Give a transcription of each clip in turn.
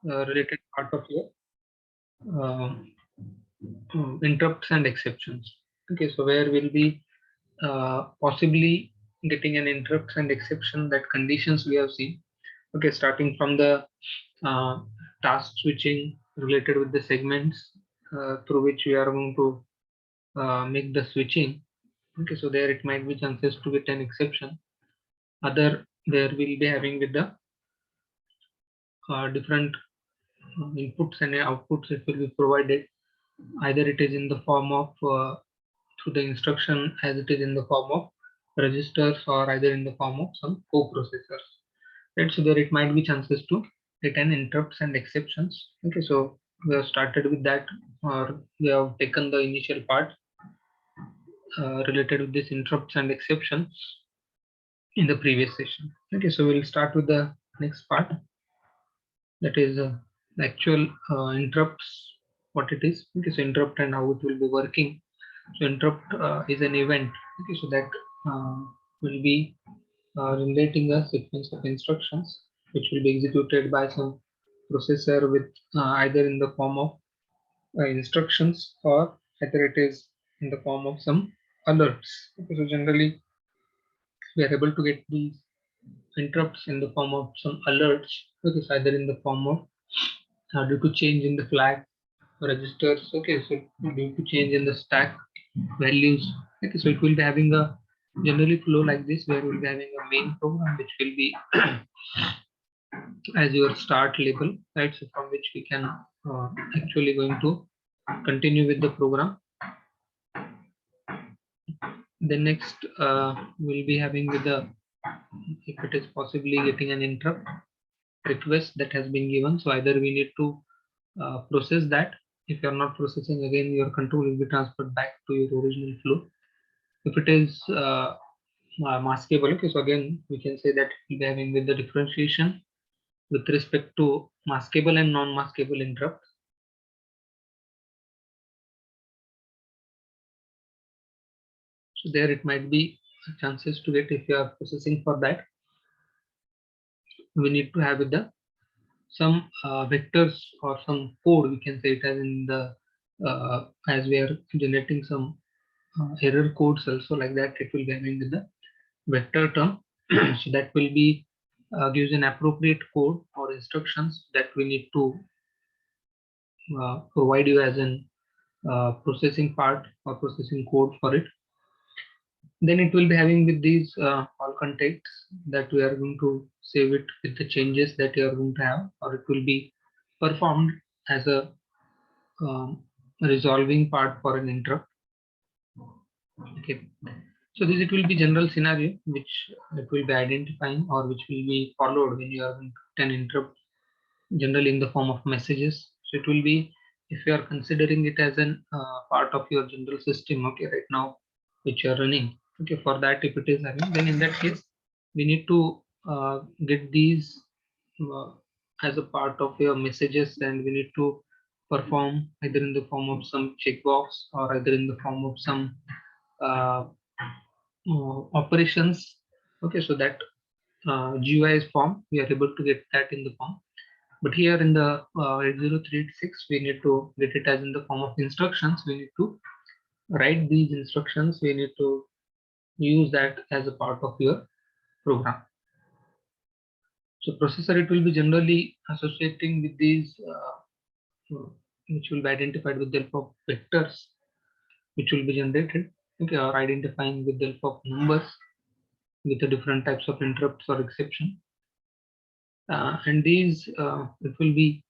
related part of your uh, interrupts and exceptions. Okay, so where we'll be possibly getting an interrupts and exception, that conditions we have seen. Okay, starting from the uh, task switching related with the segments through which we are going to make the switching. Okay, so there it might be chances to get an exception. Other, there will be having with the different inputs and outputs it will be provided. Either it is in the form of through the instruction, as it is in the form of registers, or either in the form of some co-processors. Right, so there it might be chances to get an interrupts and exceptions. Okay, so we have started with that, or we have taken the initial part related with this interrupts and exceptions in the previous session. Okay, so we'll start with the next part, that is the actual interrupts, what it is. Okay, so interrupt and how it will be working. So interrupt is an event. Okay, so that will be generating a sequence of instructions which will be executed by some processor with either in the form of instructions, or either it is in the form of some alerts. Okay, so generally we are able to get these interrupts in the form of some alerts. Okay, so either in the form of due to change in the flag registers. Okay, so due to change in the stack values. Okay, so it will be having a generally flow like this, where we'll be having a main program which will be as your start label, right? So from which we can actually going to continue with the program. The next we'll be having with the, if it is possibly getting an interrupt request that has been given, so either we need to process that. If you are not processing, again your control will be transferred back to your original flow. If it is maskable, okay, so again we can say that we'll be having with the differentiation with respect to maskable and non-maskable interrupt. So there it might be chances to get, if you are processing for that, we need to have with the some vectors or some code, we can say it as in the as we are generating some error codes also, like that it will be having with the vector term. So that will be gives an appropriate code or instructions that we need to provide you as an processing part or processing code for it. Then it will be having with these all contexts that we are going to save it with the changes that you are going to have, or it will be performed as a resolving part for an interrupt. Okay, so this it will be general scenario which it will be identifying, or which will be followed when you are going to get an interrupt, generally in the form of messages. So it will be, if you are considering it as an part of your general system, okay, right now which you are running. Okay, for that, if it is having, then in that case we need to get these uh, as a part of your messages, and we need to perform either in the form of some checkbox, or either in the form of some uh, operations. Okay, so that GUI is formed, we are able to get that in the form. But here in the 8036, we need to get it as in the form of instructions. We need to write these instructions. We need to use that as a part of your program. So processor, it will be generally associating with these, which will be identified with the help of vectors, which will be generated, okay, or identifying with the help of numbers with the different types of interrupts or exception. And these it will be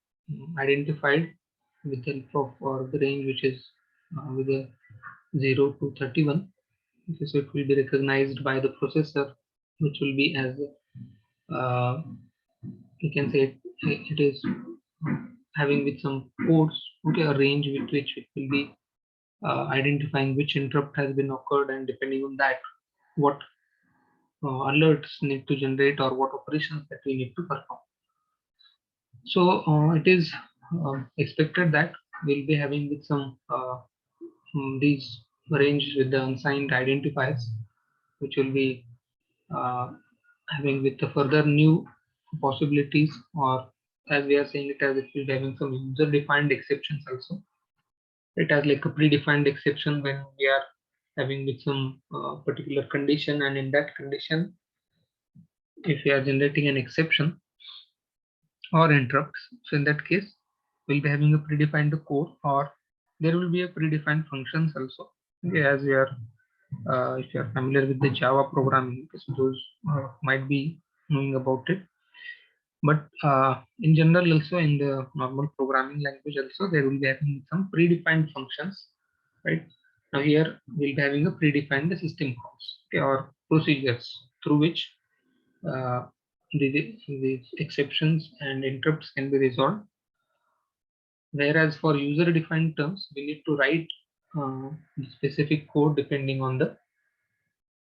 identified with the help of, or the range which is with a 0 to 31. Okay, so it will be recognized by the processor, which will be as you can say it is having with some codes, okay, a range with which it will be identifying which interrupt has been occurred, and depending on that, what alerts need to generate, or what operations that we need to perform. So it is expected that we'll be having with some these range with the unsigned identifiers, which will be uh, having with the further new possibilities, or as we are saying it as it will be having some user defined exceptions also. It has like a predefined exception when we are having with some particular condition, and in that condition, if we are generating an exception or interrupts, so in that case, we'll be having a predefined code, or there will be a predefined functions also. Okay, as we are, if you are familiar with the Java programming, so those might be knowing about it. But in general, also in the normal programming language, also there will be having some predefined functions, right? Now here we'll be having a predefined system calls, okay, or procedures through which uh, these exceptions and interrupts can be resolved. Whereas for user-defined terms, we need to write specific code depending on the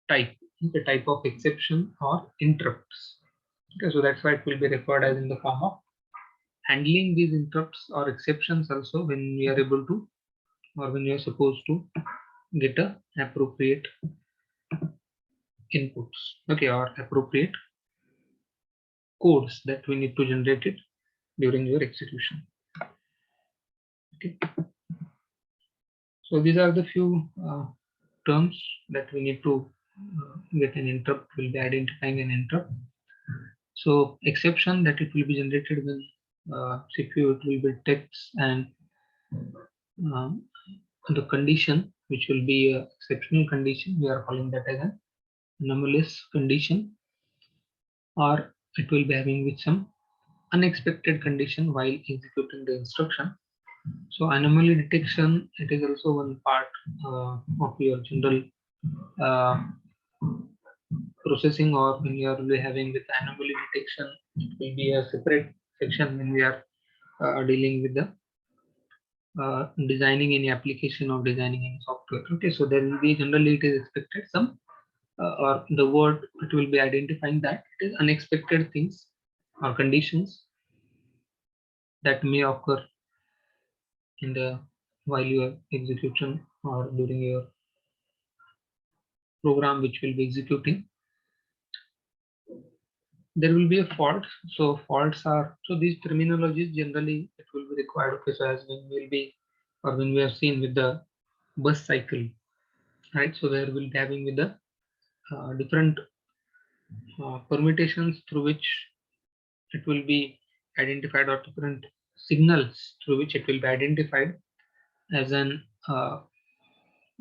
type of exception or interrupts. Okay, so that's why it will be referred as in the form of handling these interrupts or exceptions also when we are able to, or when you are supposed to get a appropriate inputs, okay, or appropriate codes that we need to generate it during your execution. Okay, so these are the few terms that we need to get an interrupt. Will be identifying an interrupt. So exception, that it will be generated when CPU, it will be text, and um, the condition, which will be a exceptional condition, we are calling that as an anomalous condition, or it will be having with some unexpected condition while executing the instruction. So anomaly detection, it is also one part of your general uh, processing, or when you are really having with anomaly detection, it will be a separate section when we are dealing with the designing any application or designing any software. Okay, so there will be generally it is expected some or the word it will be identifying that it is unexpected things or conditions that may occur in the while your execution or during your program which will be executing. There will be a fault. So faults are, so these terminologies generally it will be required. Okay, so as when we'll be, or when we have seen with the bus cycle, right? So there will be having with the different permutations through which it will be identified, or different signals through which it will be identified as an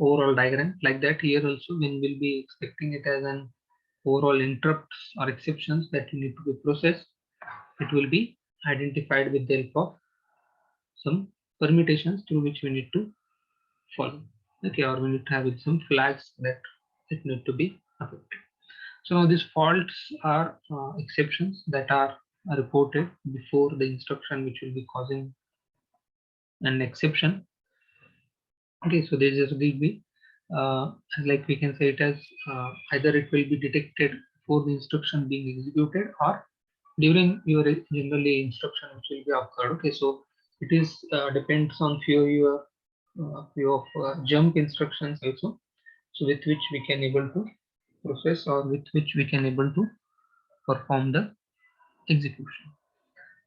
overall diagram. Like that here also, when we'll be expecting it as an overall interrupts or exceptions that need to be processed, it will be identified with the help of some permutations through which we need to follow. Okay, or we need to have with some flags that it need to be affected. So now these faults are exceptions that are reported before the instruction which will be causing an exception. Okay, so this is will be like we can say it as either it will be detected before the instruction being executed, or during your generally instruction which will be occurred. Okay, so it is depends on few of jump instructions also, so with which we can able to process, or with which we can able to perform the execution.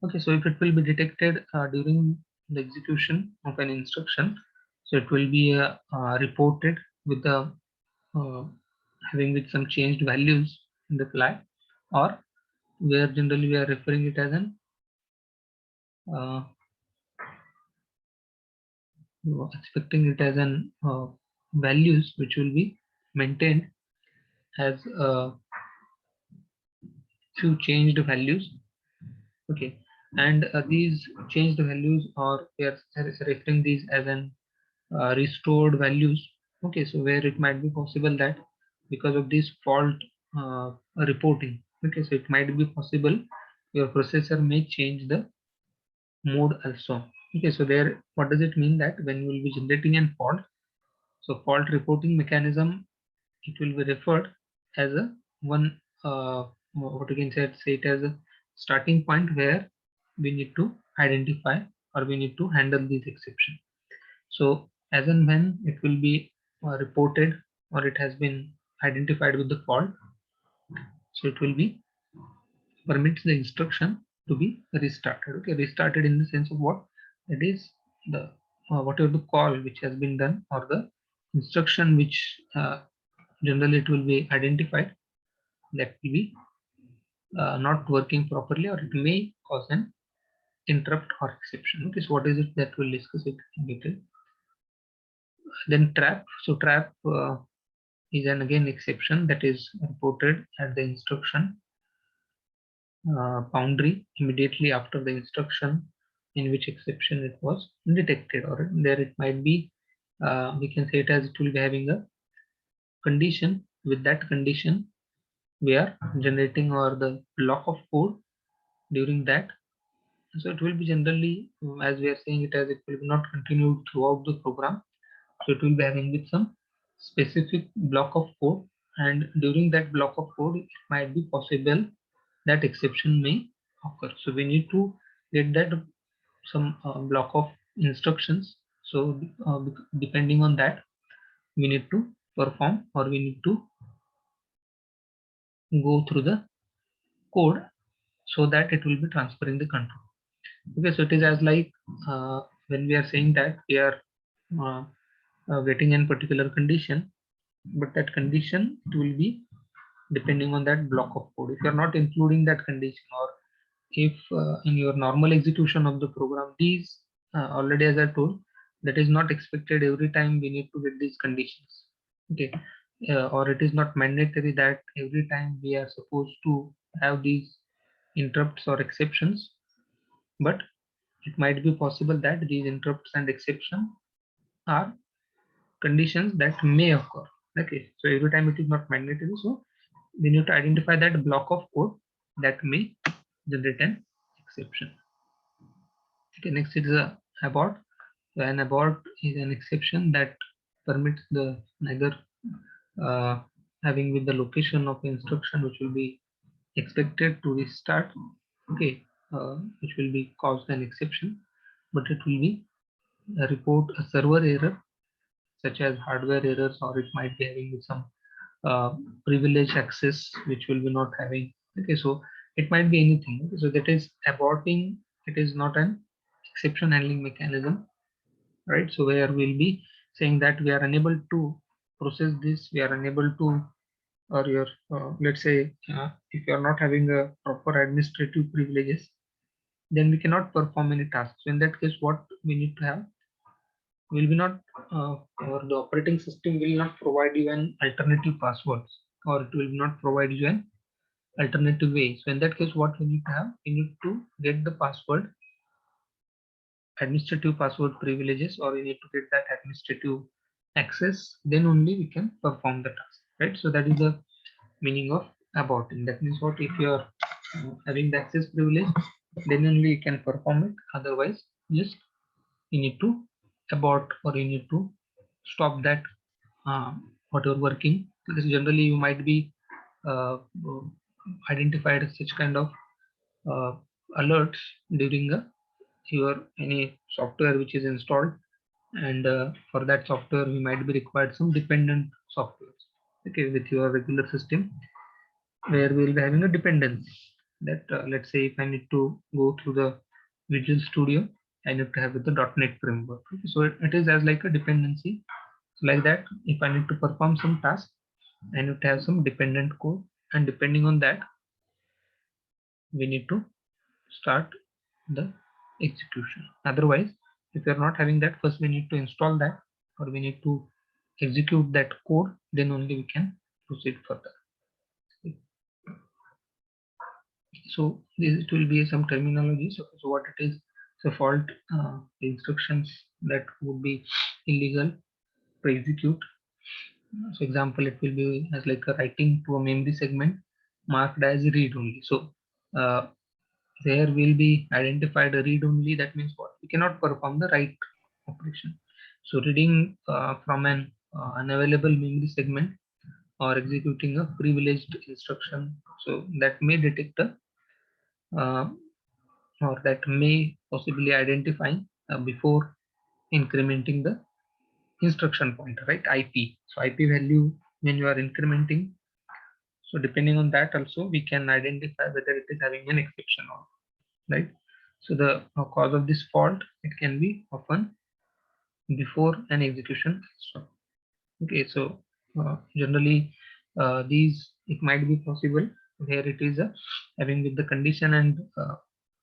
Okay, so if it will be detected during the execution of an instruction, so it will be reported with the uh, having with some changed values in the flag, or where generally we are referring it as an uh, expecting it as an values which will be maintained as few changed values. Okay, and these changed values, or we are referring these as an restored values. Okay, so where it might be possible that because of this fault reporting, okay, so it might be possible your processor may change the mode also. Okay, so there, what does it mean that when you will be generating an fault, so fault reporting mechanism, it will be referred as a one what you can say it as a starting point where we need to identify, or we need to handle these exceptions. So as and when it will be reported, or it has been identified with the fault, so it will be permits the instruction to be restarted. Okay, restarted in the sense of what? That is the whatever the call which has been done, or the instruction which generally it will be identified, that will be not working properly, or it may cause an interrupt or exception. Okay, so what is it that we'll discuss it in detail. Then trap. So trap is an again exception that is reported at the instruction boundary immediately after the instruction in which exception it was detected, or there it might be, we can say it as it will be having a condition. With that condition, we are generating or the block of code during that. So it will be generally, as we are saying it, as it will be not continued throughout the program. So it will be having with some specific block of code, and during that block of code, it might be possible that exception may occur. So we need to get that some block of instructions. So depending on that, we need to perform, or we need to go through the code so that it will be transferring the control. Okay, so it is as like when we are saying that we are uh, getting in particular condition, but that condition it will be depending on that block of code. If you are not including that condition, or if in your normal execution of the program, these already, as I told, that is not expected every time we need to get these conditions. Okay, or it is not mandatory that every time we are supposed to have these interrupts or exceptions, but it might be possible that these interrupts and exception are conditions that may occur. Okay, so every time it is not mandatory, so we need to identify that block of code that may generate an exception. Okay, next is a abort. So an abort is an exception that permits the neither uh, having with the location of the instruction which will be expected to restart. Okay, which will be caused an exception, but it will be report a server error such as hardware errors, or it might be having some privilege access which will be not having. Okay, so it might be anything. Okay, so that is aborting. It is not an exception handling mechanism, right? So where we'll be saying that we are unable to process this, we are unable to, or your let's say if you are not having a proper administrative privileges, then we cannot perform any tasks. So in that case, what we need to have will be not or the operating system will not provide you an alternative passwords, or it will not provide you an alternative way. So in that case, what we need to have, we need to get the password, administrative password privileges, or we need to get that administrative access, then only we can perform the task, right? So that is the meaning of aborting. That means what, if you are having the access privilege, then only you can perform it. Otherwise, just you need to abort, or you need to stop that whatever working. Because generally you might be uh, identified such kind of uh, alerts during your any software which is installed, and for that software we might be required some dependent softwares. Okay, with your regular system, where we'll be having a dependency that let's say if I need to go through the Visual Studio, I need to have with the .NET framework. Okay, so it is as like a dependency. So like that, if I need to perform some task, I need to have some dependent code, and depending on that, we need to start the execution. Otherwise, if you're not having that, first we need to install that, or we need to execute that code, then only we can proceed further. So this it will be some terminology. So what it is, so fault the instructions that would be illegal to execute. So example, it will be as like a writing to a memory segment marked as read only. So uh, there will be identified a read only. That means what, we cannot perform the write operation. So reading from an unavailable memory segment, or executing a privileged instruction, so that may detect a uh, or that may possibly identify before incrementing the instruction pointer, right? IP. So IP value when you are incrementing. So depending on that also, we can identify whether it is having an exception or not. right? So the cause of this fault, it can be often before an execution. So, okay, so generally these, it might be possible where it is having with the condition, and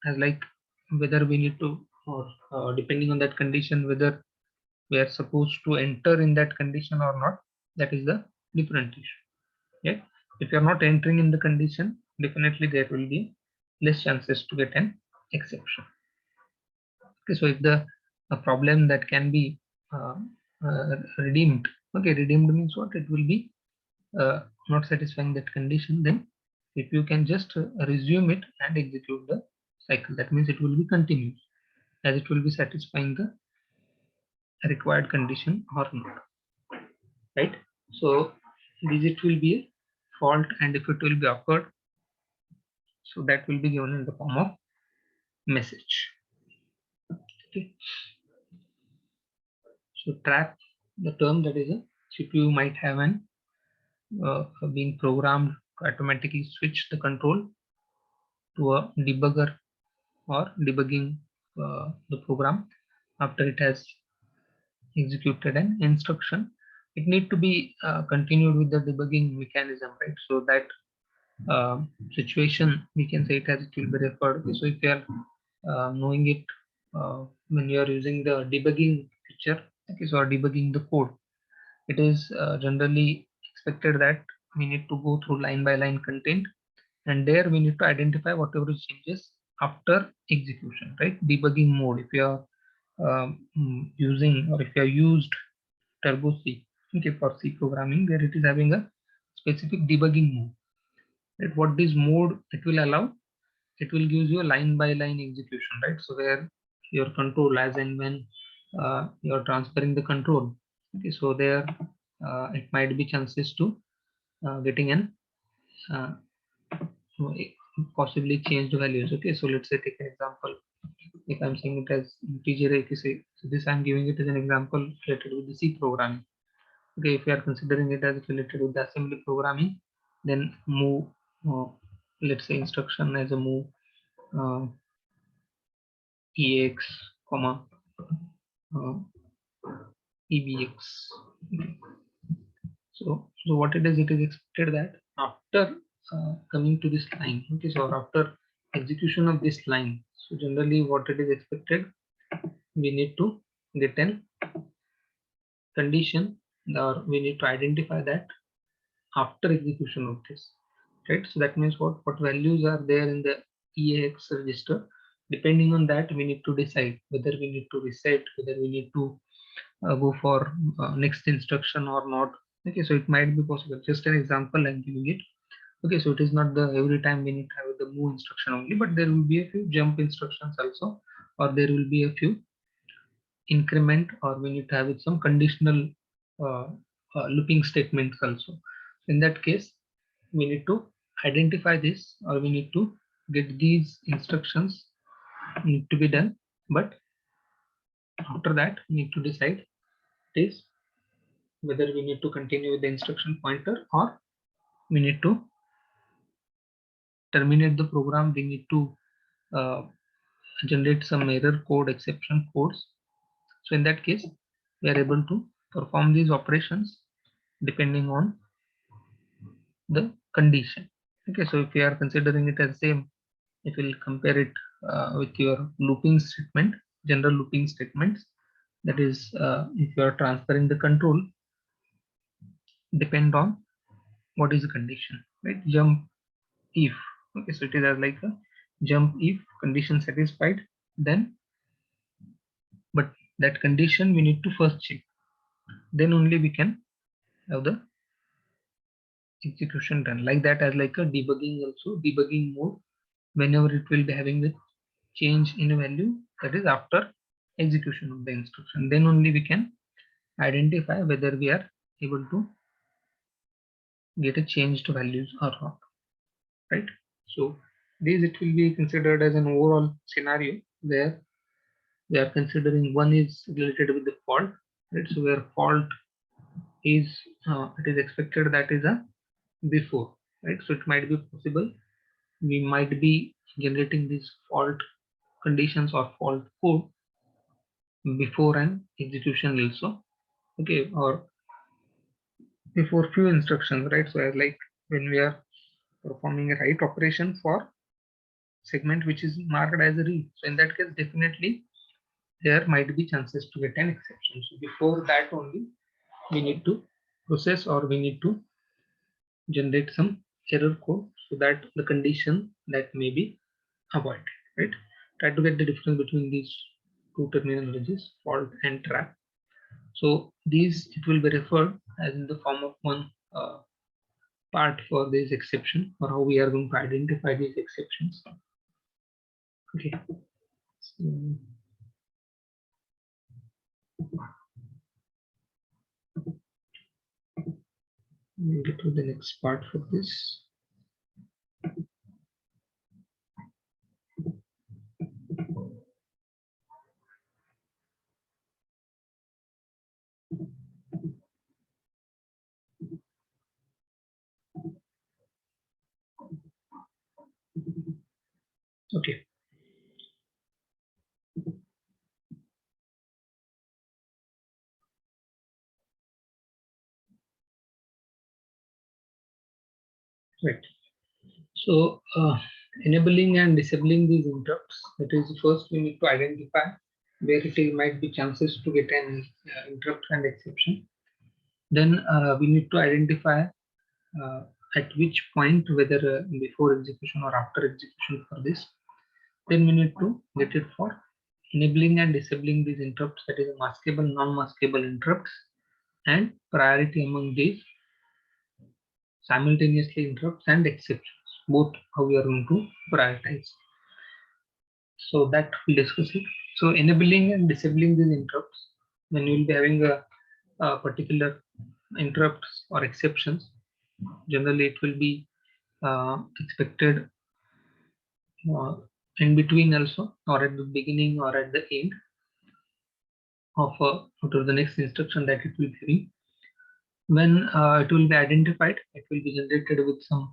as like whether we need to, or depending on that condition, whether we are supposed to enter in that condition or not, that is the different issue. Yeah, if you are not entering in the condition, definitely there will be less chances to get an exception. Okay, so if the a problem that can be uh, redeemed, okay, redeemed means what? It will be not satisfying that condition, then if you can just resume it and execute the cycle, that means it will be continuous, as it will be satisfying the required condition or not, right? So this, it will be a fault, and if it will be occurred, so that will be given in the form of message. Okay, so trap, the term that is a CPU might have an been programmed to automatically switch the control to a debugger or debugging the program after it has executed an instruction. It need to be continued with the debugging mechanism, right? So that situation, we can say it as it will be referred. So if you are knowing it when you are using the debugging feature, okay, so debugging the code, it is generally expected that we need to go through line by line content, and there we need to identify whatever changes after execution, right? Debugging mode, if you are using, or if you are used Turbo C, okay, for C programming, where it is having a specific debugging mode, right? What this mode it will allow, it will give you a line by line execution, right? So where your control, as and when you're transferring the control, okay, so there it might be chances to getting an uh, possibly changed values. Okay, so let's say take an example. If I'm saying it as integer, if you say, so this I'm giving it as an example related with the C programming. Okay, if you are considering it as related with the assembly programming, then move, let's say instruction as a move uh, ex comma uh, ebx. Okay. So what it is expected that after coming to this line, okay, so after execution of this line, so generally what it is expected, we need to get an condition, or we need to identify that after execution of this, right? So that means what values are there in the eax register. Depending on that, we need to decide whether we need to reset, whether we need to go for next instruction or not. Okay, so it might be possible, just an example I'm giving it. Okay, so it is not the every time we need to have the move instruction only, but there will be a few jump instructions also, or there will be a few increment, or we need to have it some conditional uh, looping statements also. In that case, we need to identify this, or we need to get these instructions need to be done. But after that, we need to decide this whether we need to continue with the instruction pointer, or we need to terminate the program. We need to uh, generate some error code, exception codes. So in that case, we are able to perform these operations depending on the condition. Okay, so if you are considering it as same, if you will compare it with your looping statement, general looping statements, that is, if you are transferring the control, depend on what is the condition, right? Jump if, okay, so it is as like a jump if condition satisfied, then, but that condition we need to first check, then only we can have the execution done, like that, as like a debugging also, debugging mode, whenever it will be having the change in a value, that is after execution of the instruction, then only we can identify whether we are able to get a changed values or not, right? So this, it will be considered as an overall scenario where we are considering, one is related with the fault, right? So where fault is it is expected that is a before, right? So it might be possible we might be generating these fault conditions or fault code before an execution also, okay, or before few instructions, right? So as like when we are performing a write operation for segment which is marked as a read, so in that case definitely there might be chances to get an exception. So before that only we need to process or we need to generate some error code so that the condition that may be avoided, right? Try to get the difference between these two terminologies, fault and trap. So these it will be referred as in the form of one part for this exception, or how we are going to identify these exceptions. Okay. So, we'll get to the next part for this. Okay. Right. So enabling and disabling these interrupts, that is first we need to identify where it might be chances to get an interrupt and exception. Then we need to identify at which point, whether before execution or after execution for this. Then we need to get it for enabling and disabling these interrupts, that is maskable, non-maskable interrupts, and priority among these simultaneously interrupts and exceptions, both how we are going to prioritize. So that we'll discuss it. So enabling and disabling these interrupts, when you will be having a particular interrupts or exceptions, generally it will be expected in between also, or at the beginning or at the end of the next instruction that it will be. When it will be identified, it will be generated with some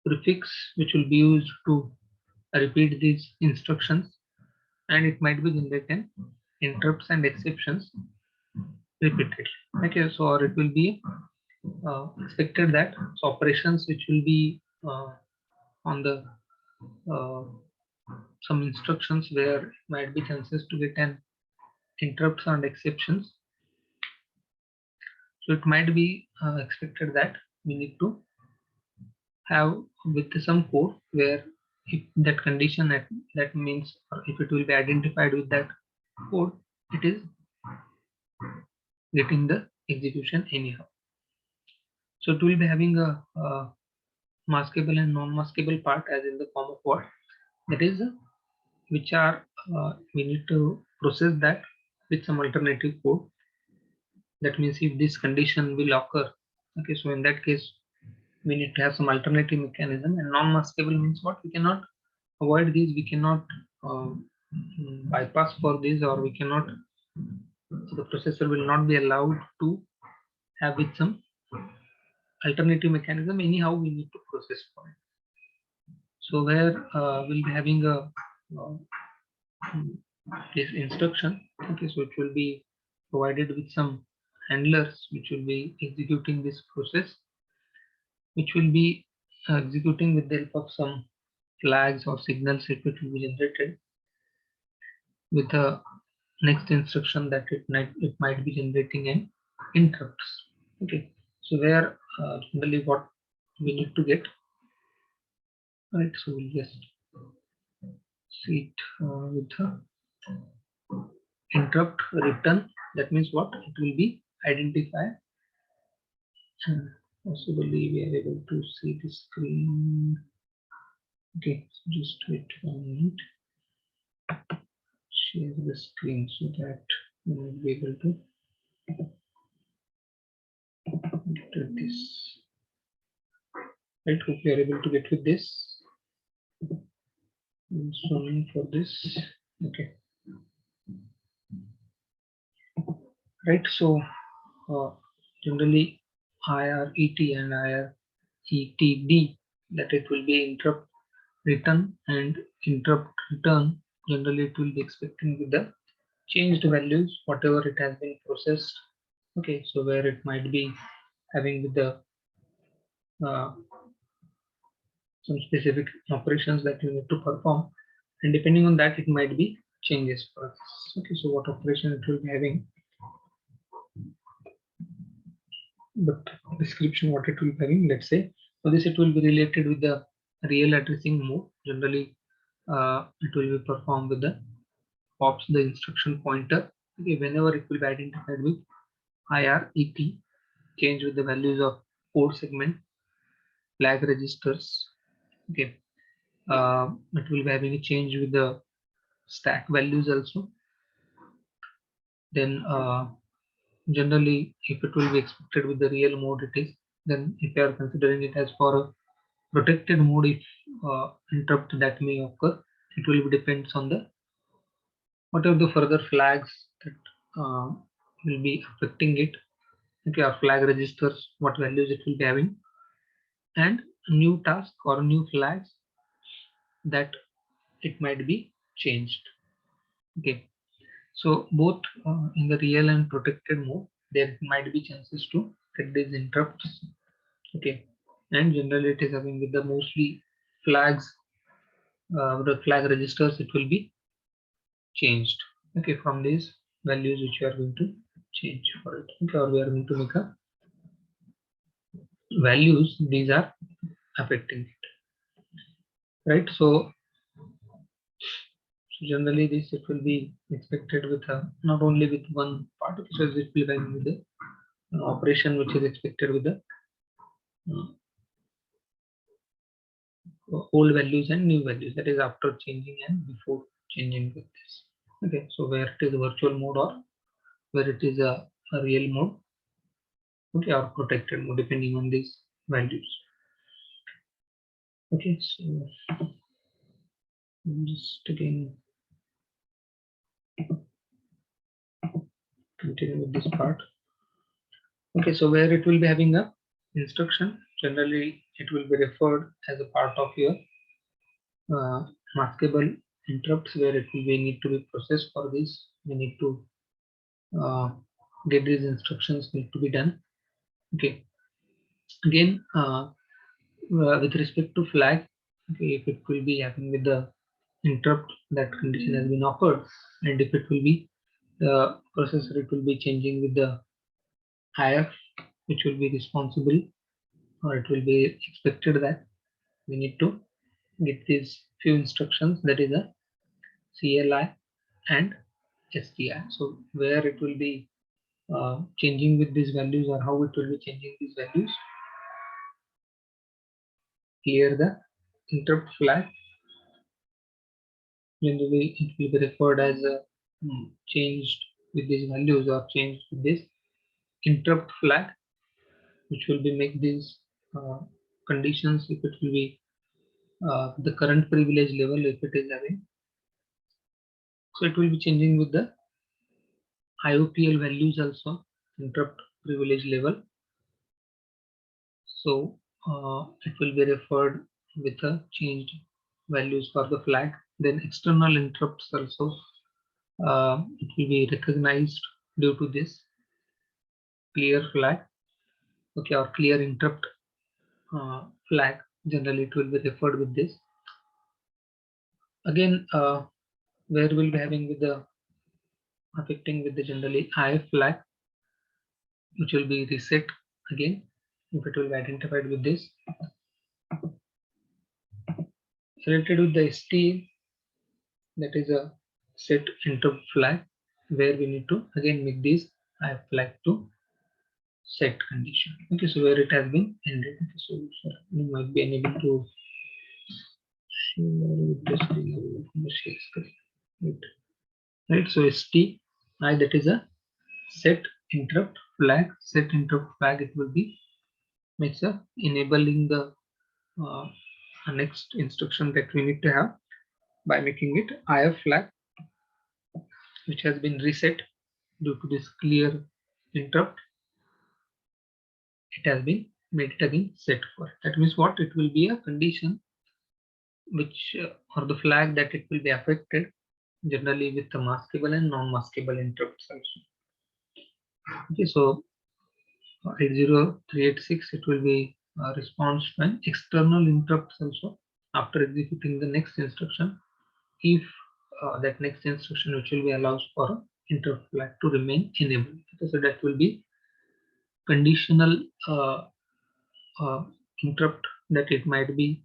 prefix which will be used to repeat these instructions, and it might be generated interrupts and exceptions repeatedly. Okay, so or it will be expected that so operations which will be on the some instructions where it might be chances to get an interrupts and exceptions. So it might be expected that we need to have with some code where if that condition that means if it will be identified with that code, it is getting the execution anyhow. So it will be having a maskable and non-maskable part as in the form of what? That is which are we need to process that with some alternative code. That means if this condition will occur, okay, so in that case we need to have some alternative mechanism. And non-maskable means what? We cannot avoid these, we cannot bypass for this, or we cannot, the processor will not be allowed to have with some alternative mechanism, anyhow we need to process for it. So where we'll be having a this instruction, okay, so it will be provided with some handlers which will be executing this process, which will be executing with the help of some flags or signals. It will be generated with a next instruction that it might be generating an interrupts. Okay, so where generally what we need to get, right? So we'll just see it with the interrupt return. That means what? It will be identified. Possibly we are able to see the screen. Okay, so just wait 1 minute. Share the screen so that we will be able to get this. Right, hope you are able to get with this. Zooming for this. Okay. Right, so generally IRET and IRETD, that it will be interrupt return and interrupt return, generally it will be expecting with the changed values, whatever it has been processed. Okay, so where it might be having with the some specific operations that you need to perform, and depending on that, it might be changes for us. Okay, so what operation it will be having, the description what it will be having, let's say, for this it will be related with the real addressing mode. Generally, it will be performed with the pops the instruction pointer. Okay, whenever it will be identified with IRET, change with the values of port segment, flag registers. Okay, it will be having a change with the stack values also. Then generally, if it will be expected with the real mode it is, then if you are considering it as for a protected mode, if interrupt that may occur, it will be depends on the what are the further flags that will be affecting it. Okay, our flag registers, what values it will be having, and new task or new flags that it might be changed. Okay, so both in the real and protected mode, there might be chances to get these interrupts. Okay, and generally it is having with the mostly flags, the flag registers, it will be changed. Okay, from these values which you are going to change for it. Okay, or we are going to make a values, these are affecting it, right? So generally this it will be expected with not only with one part, because it will be running with the operation which is expected with the uh, old values and new values, that is after changing and before changing with this. Okay, so where it is a virtual mode or where it is a real mode, okay, or protected mode, depending on these values. Okay, so just again continue with this part. Okay, so where it will be having a instruction, generally it will be referred as a part of your maskable interrupts, where it will be need to be processed. For this we need to get these instructions need to be done. Okay, again with respect to flag, okay, if it will be having with the interrupt, that condition has been occurred, and if it will be the processor, it will be changing with the IF, which will be responsible, or it will be expected that we need to get these few instructions, that is a CLI and STI. So where it will be changing with these values, or how it will be changing these values, clear the interrupt flag. Generally it will be referred as a changed with these values or changed with this interrupt flag, which will be make these conditions, if it will be the current privilege level, if it is having, so it will be changing with the IOPL values also, interrupt privilege level. So it will be referred with the changed values for the flag. Then external interrupts also, it will be recognized due to this clear flag, okay, or clear interrupt flag. Generally it will be referred with this. Again, where we'll be having with the affecting with the generally IF flag, which will be reset again if it will be identified with this. Related with the ST, that is a set interrupt flag, where we need to again make this IF flag to set condition. Okay, so where it has been ended. Okay, so you might be unable to share screen. Right, so ST I, that is a set interrupt flag. Set interrupt flag, it will be makes a enabling the next instruction that we need to have by making it IF flag, which has been reset due to this clear interrupt. It has been made it again set for. That means what, it will be a condition which or the flag that it will be affected generally with the maskable and non-maskable interrupts also. Okay, so 80386 it will be a response to an external interrupts also after executing the next instruction if that next instruction which will be allows for a interrupt flag to remain enabled. Okay, so that will be conditional interrupt that it might be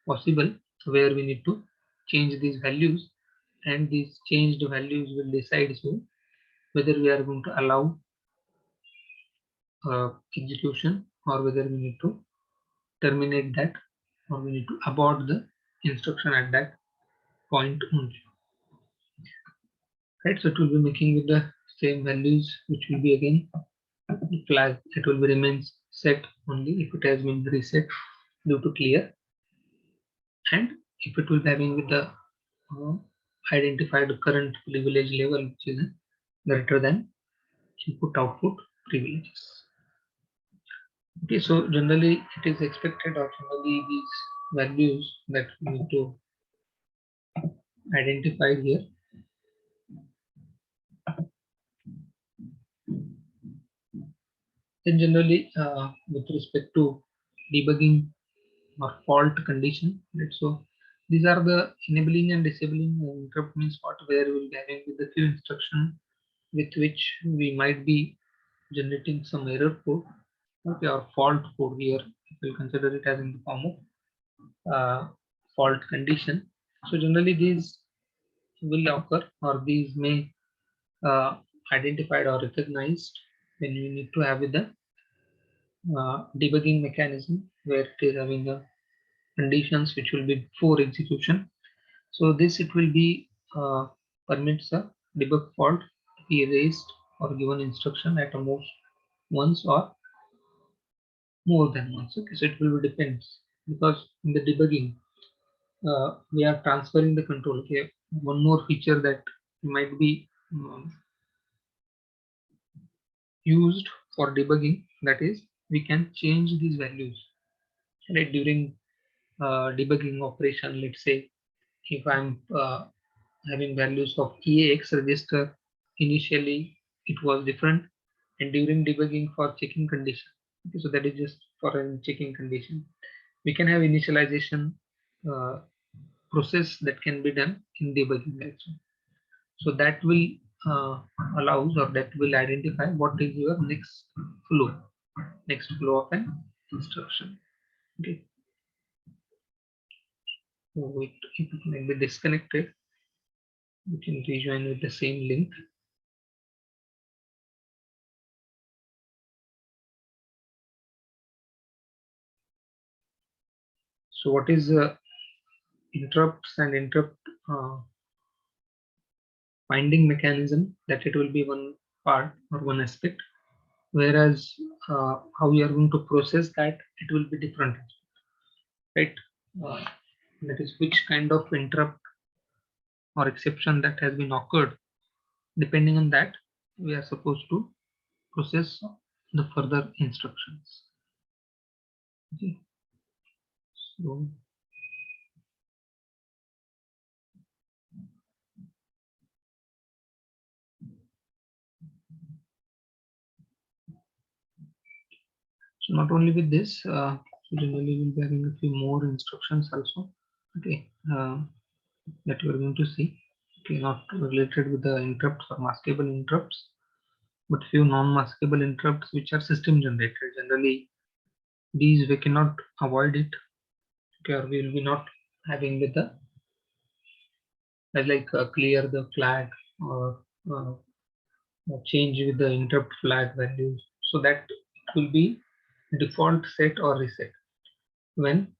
possible where we need to change these values, and these changed values will decide so whether we are going to allow execution or whether we need to terminate that or we need to abort the instruction at that point only. Right, so it will be making with the same values which will be again flag. It will be remains set only if it has been reset due to clear, and if it will be having with the identified current privilege level which is greater than input output privileges. Okay, so generally it is expected or generally these values that we need to identify here. Then generally with respect to debugging or fault condition, right? So these are the enabling and disabling interrupt means what where we will be having with the few instruction with which we might be generating some error code, okay, or fault code here. We'll consider it as in the form of fault condition. So generally these will occur or these may identified or recognized when you need to have with the debugging mechanism where it is having the conditions which will be before execution. So this it will be permits a debug fault to be erased or given instruction at a most once or more than once. Okay, so it will be depends because in the debugging we are transferring the control. Okay, one more feature that might be used for debugging, that is we can change these values right during debugging operation. Let's say if I'm having values of EAX register, initially it was different, and during debugging for checking condition, okay, so that is just for a checking condition, we can have initialization uh, process that can be done in debugging also. So that will allows or that will identify what is your next flow of an instruction. Okay, so if it may be disconnected, you can rejoin with the same link. So what is interrupts and interrupt finding mechanism, that it will be one part or one aspect, whereas how we are going to process that it will be different, right? uh, that is which kind of interrupt or exception that has been occurred, depending on that we are supposed to process the further instructions. Okay, so so not only with this, so generally we'll be having a few more instructions also. Okay, that we are going to see. Okay, not related with the interrupts or maskable interrupts, but few non-maskable interrupts which are system generated. Generally, these we cannot avoid it. Okay, or we will be not having with the like clear the flag or change with the interrupt flag values. So that will be default set or reset when